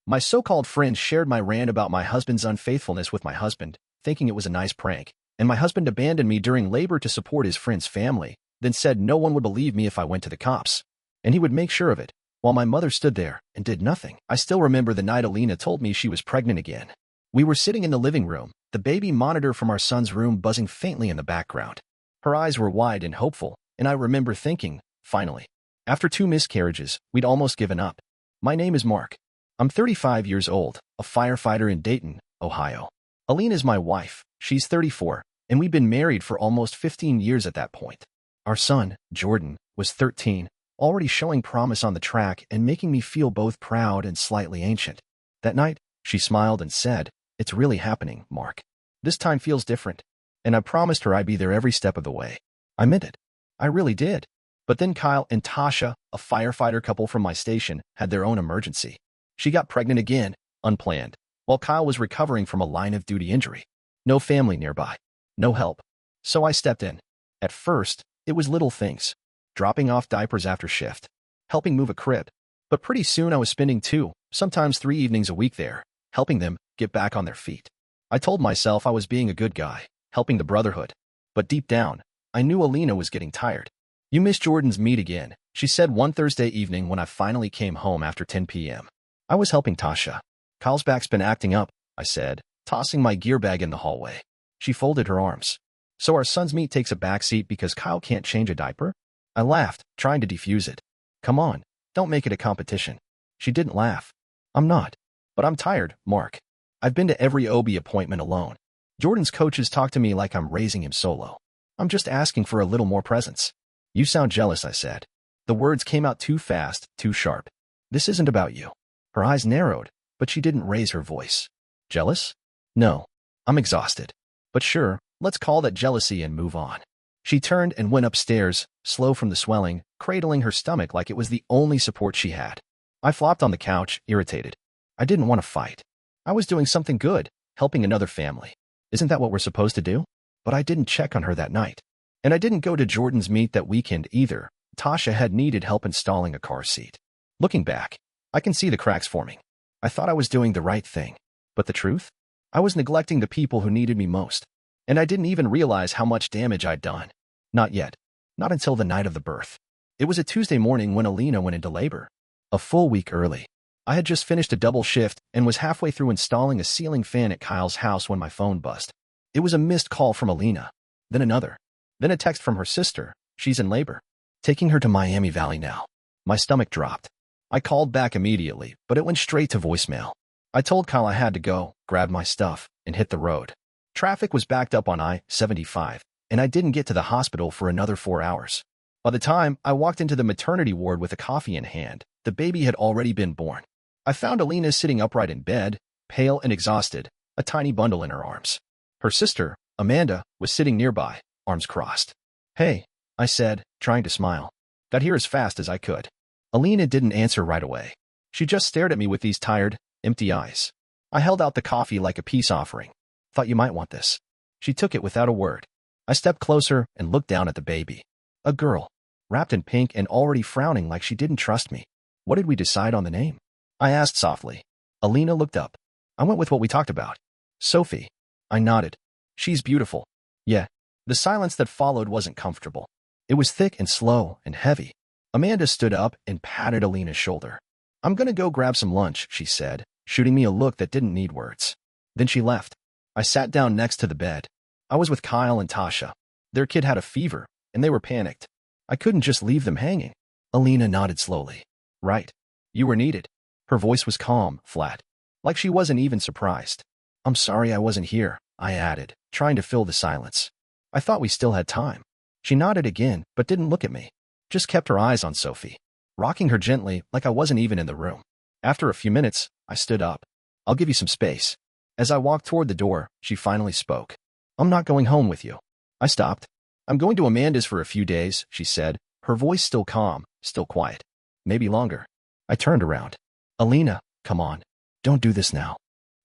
My so-called friend shared my rant about my husband's unfaithfulness with my husband, thinking it was a nice prank, and my husband abandoned me during labor to support his friend's family, then said no one would believe me if I went to the cops. And he would make sure of it, while my mother stood there and did nothing. I still remember the night Alina told me she was pregnant again. We were sitting in the living room, the baby monitor from our son's room buzzing faintly in the background. Her eyes were wide and hopeful, and I remember thinking, finally. After 2 miscarriages, we'd almost given up. My name is Mark. I'm 35 years old, a firefighter in Dayton, Ohio. Alina's my wife. She's 34, and we'd been married for almost 15 years at that point. Our son, Jordan, was 13, already showing promise on the track and making me feel both proud and slightly ancient. That night, she smiled and said, "It's really happening, Mark. This time feels different." And I promised her I'd be there every step of the way. I meant it. I really did. But then Kyle and Tasha, a firefighter couple from my station, had their own emergency. She got pregnant again, unplanned, while Kyle was recovering from a line-of-duty injury. No family nearby. No help. So I stepped in. At first, it was little things. Dropping off diapers after shift. Helping move a crib. But pretty soon I was spending 2, sometimes 3 evenings a week there, helping them get back on their feet. I told myself I was being a good guy, helping the brotherhood. But deep down, I knew Alina was getting tired. "You missed Jordan's meet again," she said one Thursday evening when I finally came home after 10 p.m. I was helping Tasha. "Kyle's back's been acting up," I said, tossing my gear bag in the hallway. She folded her arms. "So our son's meet takes a backseat because Kyle can't change a diaper?" I laughed, trying to defuse it. "Come on, don't make it a competition." She didn't laugh. "I'm not. But I'm tired, Mark. I've been to every OB appointment alone. Jordan's coaches talk to me like I'm raising him solo. I'm just asking for a little more presence." "You sound jealous," I said. The words came out too fast, too sharp. "This isn't about you." Her eyes narrowed, but she didn't raise her voice. "Jealous? No. I'm exhausted. But sure, let's call that jealousy and move on." She turned and went upstairs, slow from the swelling, cradling her stomach like it was the only support she had. I flopped on the couch, irritated. I didn't want to fight. I was doing something good, helping another family. Isn't that what we're supposed to do? But I didn't check on her that night. And I didn't go to Jordan's meet that weekend either. Tasha had needed help installing a car seat. Looking back, I can see the cracks forming. I thought I was doing the right thing. But the truth? I was neglecting the people who needed me most. And I didn't even realize how much damage I'd done. Not yet. Not until the night of the birth. It was a Tuesday morning when Alina went into labor. A full week early. I had just finished a double shift and was halfway through installing a ceiling fan at Kyle's house when my phone buzzed. It was a missed call from Alina. Then another. Then a text from her sister. "She's in labor. Taking her to Miami Valley now." My stomach dropped. I called back immediately, but it went straight to voicemail. I told Kyle I had to go, grab my stuff, and hit the road. Traffic was backed up on I-75, and I didn't get to the hospital for another 4 hours. By the time I walked into the maternity ward with a coffee in hand, the baby had already been born. I found Alina sitting upright in bed, pale and exhausted, a tiny bundle in her arms. Her sister, Amanda, was sitting nearby, arms crossed. "Hey," I said, trying to smile. Got here as fast as I could. Alina didn't answer right away. She just stared at me with these tired, empty eyes. I held out the coffee like a peace offering. "Thought you might want this." She took it without a word. I stepped closer and looked down at the baby. A girl, wrapped in pink and already frowning like she didn't trust me. "What did we decide on the name?" I asked softly. Alina looked up. "I went with what we talked about. Sophie." I nodded. "She's beautiful." "Yeah." The silence that followed wasn't comfortable. It was thick and slow and heavy. Amanda stood up and patted Alina's shoulder. "I'm gonna go grab some lunch," she said, shooting me a look that didn't need words. Then she left. I sat down next to the bed. I was with Kyle and Tasha. Their kid had a fever, and they were panicked. I couldn't just leave them hanging. Alina nodded slowly. "Right. You were needed." Her voice was calm, flat, like she wasn't even surprised. "I'm sorry I wasn't here," I added, trying to fill the silence. "I thought we still had time." She nodded again, but didn't look at me. Just kept her eyes on Sophie, rocking her gently like I wasn't even in the room. After a few minutes, I stood up. "I'll give you some space." As I walked toward the door, she finally spoke. "I'm not going home with you." I stopped. "I'm going to Amanda's for a few days," she said, her voice still calm, still quiet. "Maybe longer." I turned around. "Alina, come on. Don't do this now."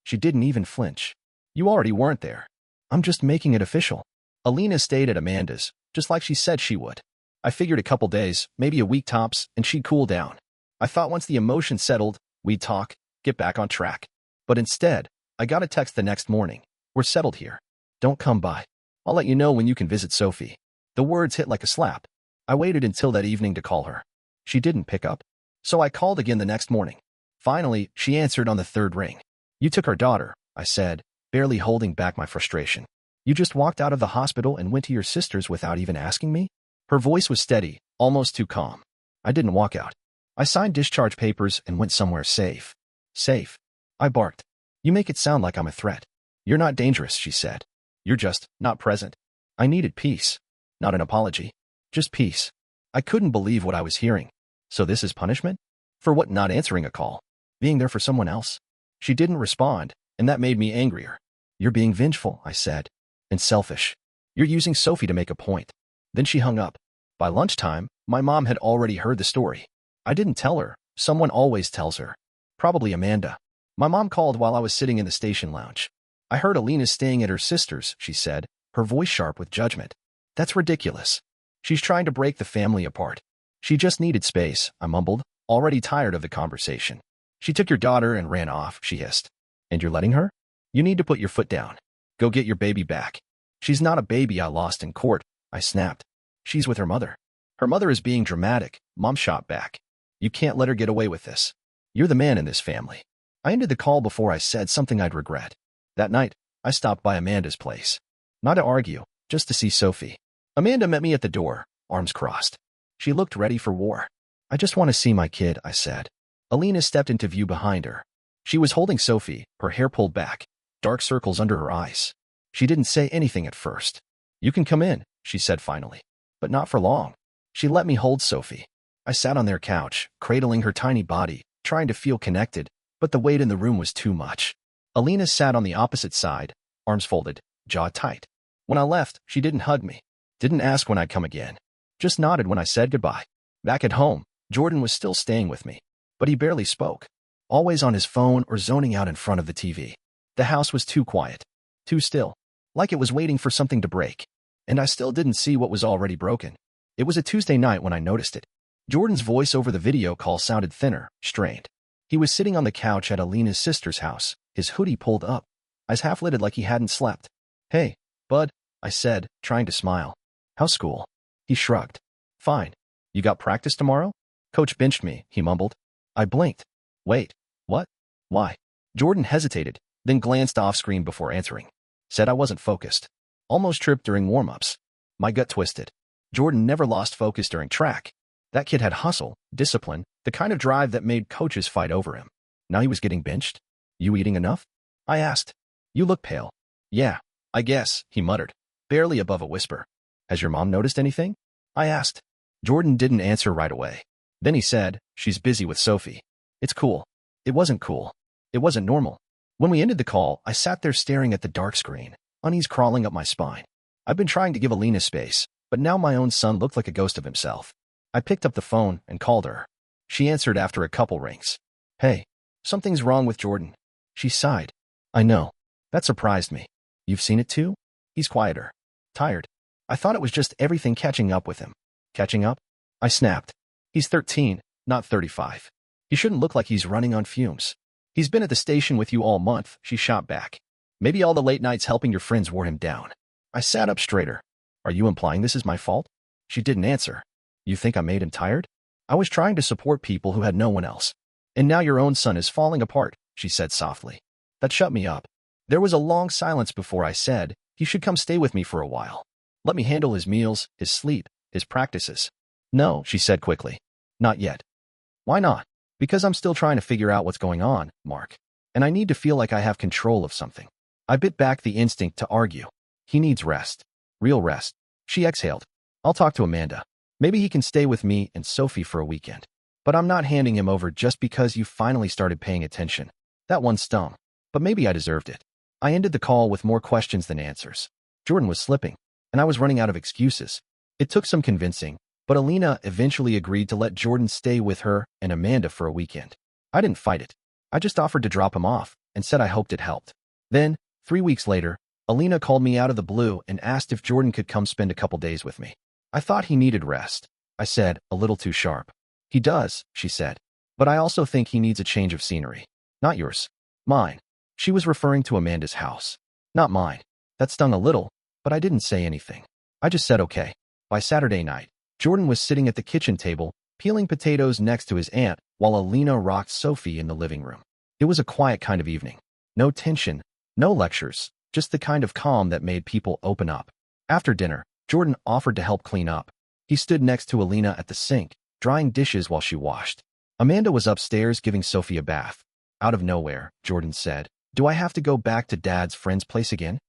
She didn't even flinch. "You already weren't there." "I'm just making it official." Alina stayed at Amanda's, just like she said she would. I figured a couple days, maybe a week tops, and she'd cool down. I thought once the emotion settled, we'd talk, get back on track. But instead, I got a text the next morning. We're settled here. Don't come by. I'll let you know when you can visit Sophie. The words hit like a slap. I waited until that evening to call her. She didn't pick up. So I called again the next morning. Finally, she answered on the third ring. You took our daughter, I said, barely holding back my frustration. You just walked out of the hospital and went to your sister's without even asking me? Her voice was steady, almost too calm. I didn't walk out. I signed discharge papers and went somewhere safe. Safe? I barked. You make it sound like I'm a threat. You're not dangerous, she said. You're just not present. I needed peace. Not an apology. Just peace. I couldn't believe what I was hearing. So this is punishment? For what, not answering a call? Being there for someone else? She didn't respond, and that made me angrier. You're being vengeful, I said. And selfish. You're using Sophie to make a point. Then she hung up. By lunchtime, my mom had already heard the story. I didn't tell her. Someone always tells her. Probably Amanda. My mom called while I was sitting in the station lounge. I heard Alina's staying at her sister's, she said, her voice sharp with judgment. That's ridiculous. She's trying to break the family apart. She just needed space, I mumbled, already tired of the conversation. She took your daughter and ran off, she hissed. And you're letting her? You need to put your foot down. Go get your baby back. She's not a baby I lost in court, I snapped. She's with her mother. Her mother is being dramatic, Mom shot back. You can't let her get away with this. You're the man in this family. I ended the call before I said something I'd regret. That night, I stopped by Amanda's place. Not to argue, just to see Sophie. Amanda met me at the door, arms crossed. She looked ready for war. I just want to see my kid, I said. Alina stepped into view behind her. She was holding Sophie, her hair pulled back, dark circles under her eyes. She didn't say anything at first. You can come in, she said finally. But not for long. She let me hold Sophie. I sat on their couch, cradling her tiny body, trying to feel connected, but the weight in the room was too much. Alina sat on the opposite side, arms folded, jaw tight. When I left, she didn't hug me. Didn't ask when I'd come again. Just nodded when I said goodbye. Back at home, Jordan was still staying with me, but he barely spoke. Always on his phone or zoning out in front of the TV. The house was too quiet. Too still. Like it was waiting for something to break. And I still didn't see what was already broken. It was a Tuesday night when I noticed it. Jordan's voice over the video call sounded thinner, strained. He was sitting on the couch at Alina's sister's house, his hoodie pulled up, eyes half-lidded like he hadn't slept. Hey, bud, I said, trying to smile. How's school? He shrugged. Fine. You got practice tomorrow? Coach benched me, he mumbled. I blinked. Wait, what? Why? Jordan hesitated, then glanced off-screen before answering. Said I wasn't focused. Almost tripped during warm-ups. My gut twisted. Jordan never lost focus during track. That kid had hustle, discipline, the kind of drive that made coaches fight over him. Now he was getting benched? You eating enough? I asked. You look pale. Yeah, I guess, he muttered, barely above a whisper. Has your mom noticed anything? I asked. Jordan didn't answer right away. Then he said, she's busy with Sophie. It's cool. It wasn't cool. It wasn't normal. When we ended the call, I sat there staring at the dark screen, unease crawling up my spine. I've been trying to give Alina space, but now my own son looked like a ghost of himself. I picked up the phone and called her. She answered after a couple rings. Hey, something's wrong with Jordan. She sighed. I know. That surprised me. You've seen it too? He's quieter. Tired. I thought it was just everything catching up with him. Catching up? I snapped. He's 13, not 35. He shouldn't look like he's running on fumes. He's been at the station with you all month, she shot back. Maybe all the late nights helping your friends wore him down. I sat up straighter. Are you implying this is my fault? She didn't answer. You think I made him tired? I was trying to support people who had no one else. And now your own son is falling apart, she said softly. That shut me up. There was a long silence before I said, he should come stay with me for a while. Let me handle his meals, his sleep, his practices. No, she said quickly. Not yet. Why not? Because I'm still trying to figure out what's going on, Mark. And I need to feel like I have control of something. I bit back the instinct to argue. He needs rest. Real rest. She exhaled. I'll talk to Amanda. Maybe he can stay with me and Sophie for a weekend. But I'm not handing him over just because you finally started paying attention. That one stung. But maybe I deserved it. I ended the call with more questions than answers. Jordan was slipping, and I was running out of excuses. It took some convincing, but Alina eventually agreed to let Jordan stay with her and Amanda for a weekend. I didn't fight it. I just offered to drop him off and said I hoped it helped. Then, 3 weeks later, Alina called me out of the blue and asked if Jordan could come spend a couple days with me. I thought he needed rest. I said, a little too sharp. He does, she said. But I also think he needs a change of scenery. Not yours. Mine. She was referring to Amanda's house. Not mine. That stung a little, but I didn't say anything. I just said okay. By Saturday night, Jordan was sitting at the kitchen table, peeling potatoes next to his aunt, while Alina rocked Sophie in the living room. It was a quiet kind of evening. No tension, no lectures, just the kind of calm that made people open up. After dinner, Jordan offered to help clean up. He stood next to Alina at the sink, drying dishes while she washed. Amanda was upstairs giving Sophie a bath. Out of nowhere, Jordan said, "Do I have to go back to Dad's friend's place again?"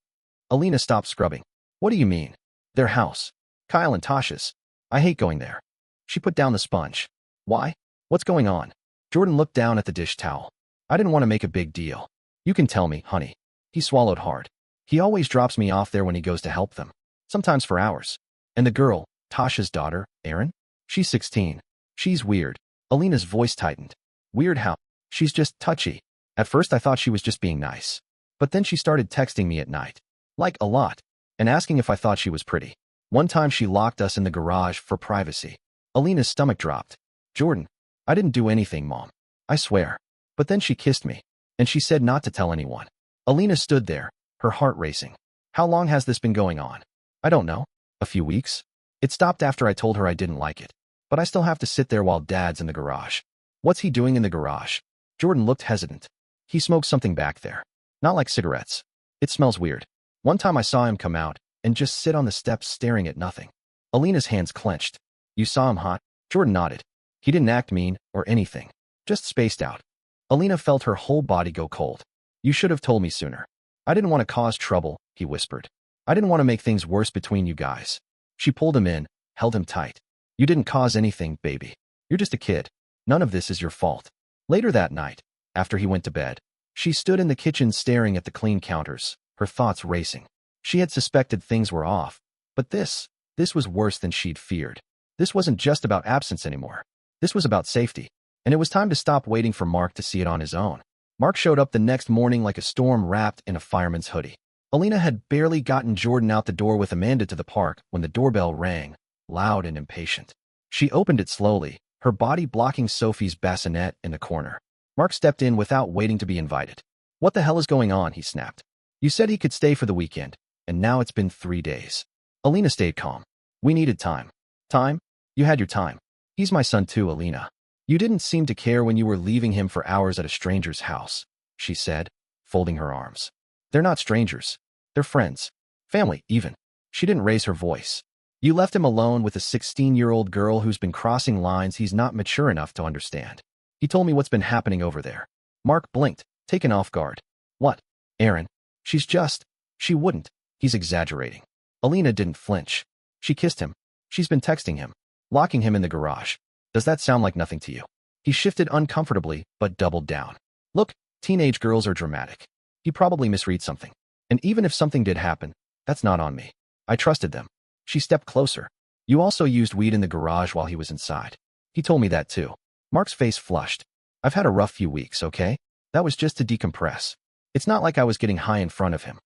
Alina stopped scrubbing. "What do you mean?" "Their house. Kyle and Tasha's. I hate going there." She put down the sponge. "Why? What's going on?" Jordan looked down at the dish towel. "I didn't want to make a big deal. You can tell me, honey." He swallowed hard. "He always drops me off there when he goes to help them. Sometimes for hours. And the girl, Tasha's daughter, Erin? She's 16. She's weird." Alina's voice tightened. "Weird how?" "She's just touchy. At first I thought she was just being nice. But then she started texting me at night. Like a lot. And asking if I thought she was pretty. One time she locked us in the garage for privacy." Alina's stomach dropped. "Jordan, I didn't do anything, Mom. I swear. But then she kissed me. And she said not to tell anyone." Alina stood there, her heart racing. "How long has this been going on?" "I don't know. A few weeks. It stopped after I told her I didn't like it. But I still have to sit there while Dad's in the garage." "What's he doing in the garage?" Jordan looked hesitant. "He smokes something back there. Not like cigarettes. It smells weird. One time I saw him come out and just sit on the steps staring at nothing." Alina's hands clenched. "You saw him, huh?" Jordan nodded. "He didn't act mean or anything. Just spaced out." Alina felt her whole body go cold. "You should have told me sooner." "I didn't want to cause trouble," he whispered. "I didn't want to make things worse between you guys." She pulled him in, held him tight. "You didn't cause anything, baby. You're just a kid. None of this is your fault." Later that night, after he went to bed, she stood in the kitchen staring at the clean counters, her thoughts racing. She had suspected things were off, but this was worse than she'd feared. This wasn't just about absence anymore. This was about safety. And it was time to stop waiting for Mark to see it on his own. Mark showed up the next morning like a storm wrapped in a fireman's hoodie. Alina had barely gotten Jordan out the door with Amanda to the park when the doorbell rang, loud and impatient. She opened it slowly, her body blocking Sophie's bassinet in the corner. Mark stepped in without waiting to be invited. "What the hell is going on?" he snapped. "You said he could stay for the weekend, and now it's been 3 days." Alina stayed calm. "We needed time." "Time? You had your time. He's my son too, Alina. You didn't seem to care when you were leaving him for hours at a stranger's house," she said, folding her arms. "They're not strangers. They're friends. Family, even." She didn't raise her voice. "You left him alone with a 16-year-old girl who's been crossing lines he's not mature enough to understand. He told me what's been happening over there." Mark blinked, taken off guard. "What? Erin? She wouldn't." He's exaggerating. Alina didn't flinch. "She kissed him. She's been texting him, locking him in the garage. Does that sound like nothing to you?" He shifted uncomfortably, but doubled down. "Look, teenage girls are dramatic. He probably misread something. And even if something did happen, that's not on me. I trusted them." She stepped closer. "You also used weed in the garage while he was inside." "He told me that too." Mark's face flushed. "I've had a rough few weeks, okay? That was just to decompress. It's not like I was getting high in front of him."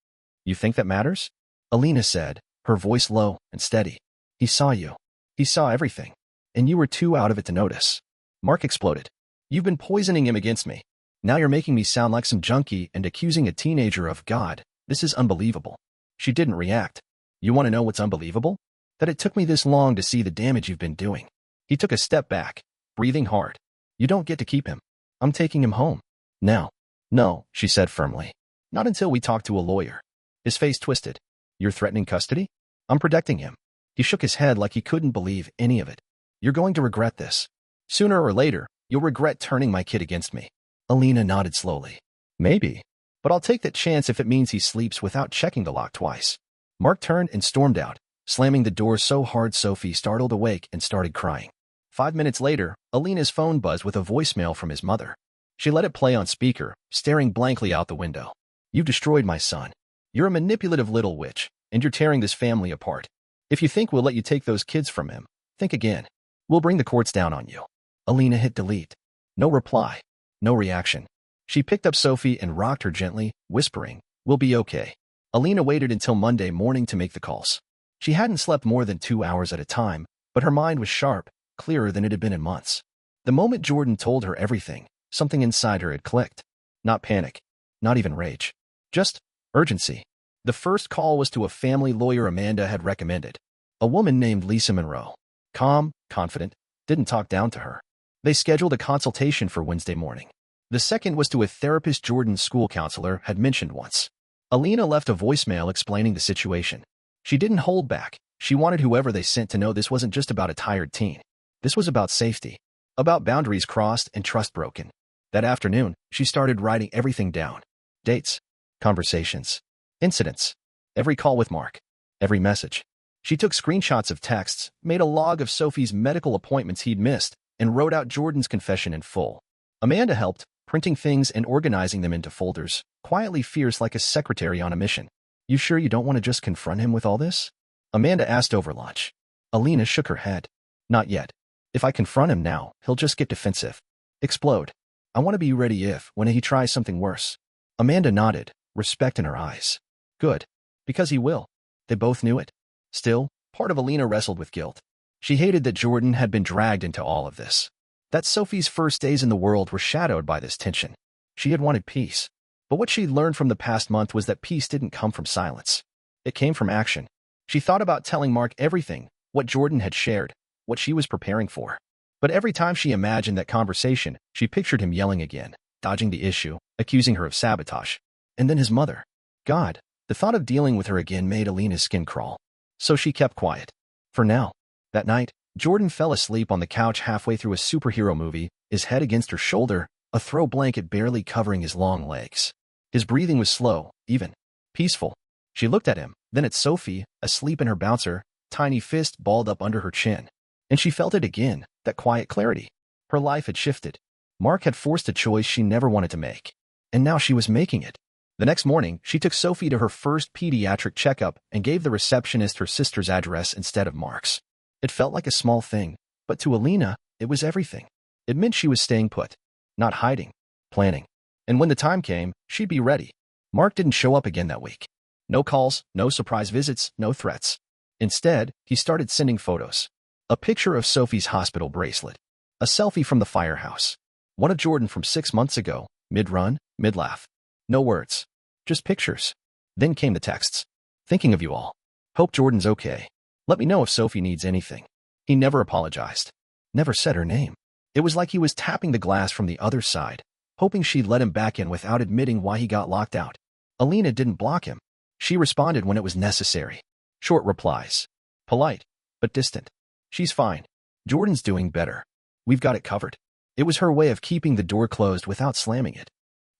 "You think that matters?" Alina said, her voice low and steady. "He saw you. He saw everything. And you were too out of it to notice." Mark exploded. "You've been poisoning him against me. Now you're making me sound like some junkie and accusing a teenager of God. This is unbelievable." She didn't react. "You want to know what's unbelievable? That it took me this long to see the damage you've been doing." He took a step back, breathing hard. "You don't get to keep him. I'm taking him home. Now." "No," she said firmly. "Not until we talk to a lawyer." His face twisted. "You're threatening custody?" "I'm protecting him." He shook his head like he couldn't believe any of it. "You're going to regret this. Sooner or later, you'll regret turning my kid against me." Alina nodded slowly. "Maybe. But I'll take that chance if it means he sleeps without checking the lock twice." Mark turned and stormed out, slamming the door so hard Sophie startled awake and started crying. 5 minutes later, Alina's phone buzzed with a voicemail from his mother. She let it play on speaker, staring blankly out the window. "You've destroyed my son. You're a manipulative little witch, and you're tearing this family apart. If you think we'll let you take those kids from him, think again. We'll bring the courts down on you." Alina hit delete. No reply. No reaction. She picked up Sophie and rocked her gently, whispering, "We'll be okay." Alina waited until Monday morning to make the calls. She hadn't slept more than 2 hours at a time, but her mind was sharp, clearer than it had been in months. The moment Jordan told her everything, something inside her had clicked. Not panic. Not even rage. Just urgency. The first call was to a family lawyer Amanda had recommended. A woman named Lisa Monroe. Calm, confident, didn't talk down to her. They scheduled a consultation for Wednesday morning. The second was to a therapist Jordan's school counselor had mentioned once. Alina left a voicemail explaining the situation. She didn't hold back. She wanted whoever they sent to know this wasn't just about a tired teen. This was about safety. About boundaries crossed and trust broken. That afternoon, she started writing everything down. Dates. Conversations. Incidents. Every call with Mark. Every message. She took screenshots of texts, made a log of Sophie's medical appointments he'd missed, and wrote out Jordan's confession in full. Amanda helped, printing things and organizing them into folders, quietly fierce like a secretary on a mission. You sure you don't want to just confront him with all this? Amanda asked over lunch. Alina shook her head. Not yet. If I confront him now, he'll just get defensive. Explode. I want to be ready if, when he tries something worse. Amanda nodded, respect in her eyes. Good. Because he will. They both knew it. Still, part of Alina wrestled with guilt. She hated that Jordan had been dragged into all of this. That Sophie's first days in the world were shadowed by this tension. She had wanted peace. But what she'd learned from the past month was that peace didn't come from silence. It came from action. She thought about telling Mark everything, what Jordan had shared, what she was preparing for. But every time she imagined that conversation, she pictured him yelling again, dodging the issue, accusing her of sabotage. And then his mother. God, the thought of dealing with her again made Alina's skin crawl. So she kept quiet. For now. That night, Jordan fell asleep on the couch halfway through a superhero movie, his head against her shoulder, a throw blanket barely covering his long legs. His breathing was slow, even, peaceful. She looked at him, then at Sophie, asleep in her bouncer, tiny fist balled up under her chin. And she felt it again, that quiet clarity. Her life had shifted. Mark had forced a choice she never wanted to make. And now she was making it. The next morning, she took Sophie to her first pediatric checkup and gave the receptionist her sister's address instead of Mark's. It felt like a small thing, but to Alina, it was everything. It meant she was staying put, not hiding, planning. And when the time came, she'd be ready. Mark didn't show up again that week. No calls, no surprise visits, no threats. Instead, he started sending photos. A picture of Sophie's hospital bracelet. A selfie from the firehouse. One of Jordan from 6 months ago, mid-run, mid-laugh. No words. Just pictures. Then came the texts. Thinking of you all. Hope Jordan's okay. Let me know if Sophie needs anything. He never apologized. Never said her name. It was like he was tapping the glass from the other side, hoping she'd let him back in without admitting why he got locked out. Alina didn't block him. She responded when it was necessary. Short replies. Polite, but distant. She's fine. Jordan's doing better. We've got it covered. It was her way of keeping the door closed without slamming it.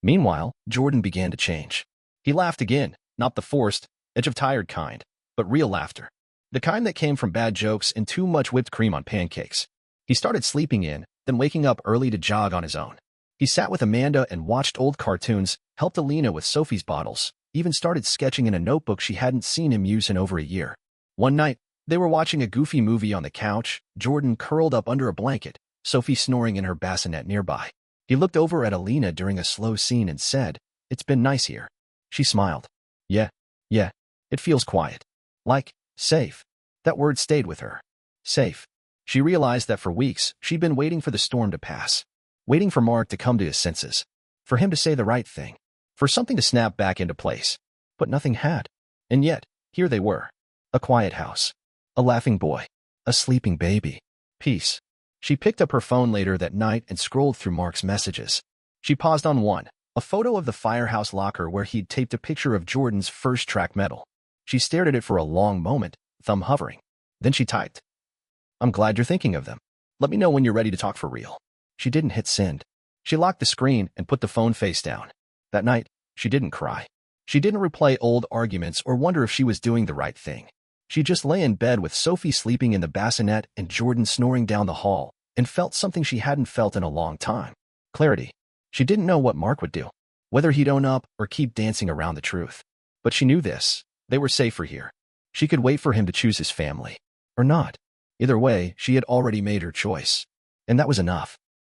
Meanwhile, Jordan began to change. He laughed again, not the forced, edge-of-tired kind, but real laughter. The kind that came from bad jokes and too much whipped cream on pancakes. He started sleeping in, then waking up early to jog on his own. He sat with Amanda and watched old cartoons, helped Alina with Sophie's bottles, even started sketching in a notebook she hadn't seen him use in over a year. One night, they were watching a goofy movie on the couch, Jordan curled up under a blanket, Sophie snoring in her bassinet nearby. He looked over at Alina during a slow scene and said, "It's been nice here." She smiled. Yeah. It feels quiet. Like, safe. That word stayed with her. Safe. She realized that for weeks, she'd been waiting for the storm to pass. Waiting for Mark to come to his senses. For him to say the right thing. For something to snap back into place. But nothing had. And yet, here they were. A quiet house. A laughing boy. A sleeping baby. Peace. She picked up her phone later that night and scrolled through Mark's messages. She paused on one, a photo of the firehouse locker where he'd taped a picture of Jordan's first track medal. She stared at it for a long moment, thumb hovering. Then she typed, "I'm glad you're thinking of them. Let me know when you're ready to talk for real." She didn't hit send. She locked the screen and put the phone face down. That night, she didn't cry. She didn't replay old arguments or wonder if she was doing the right thing. She just lay in bed with Sophie sleeping in the bassinet and Jordan snoring down the hall, and felt something she hadn't felt in a long time. Clarity. She didn't know what Mark would do, whether he'd own up or keep dancing around the truth. But she knew this. They were safer here. She could wait for him to choose his family. Or not. Either way, she had already made her choice. And that was enough.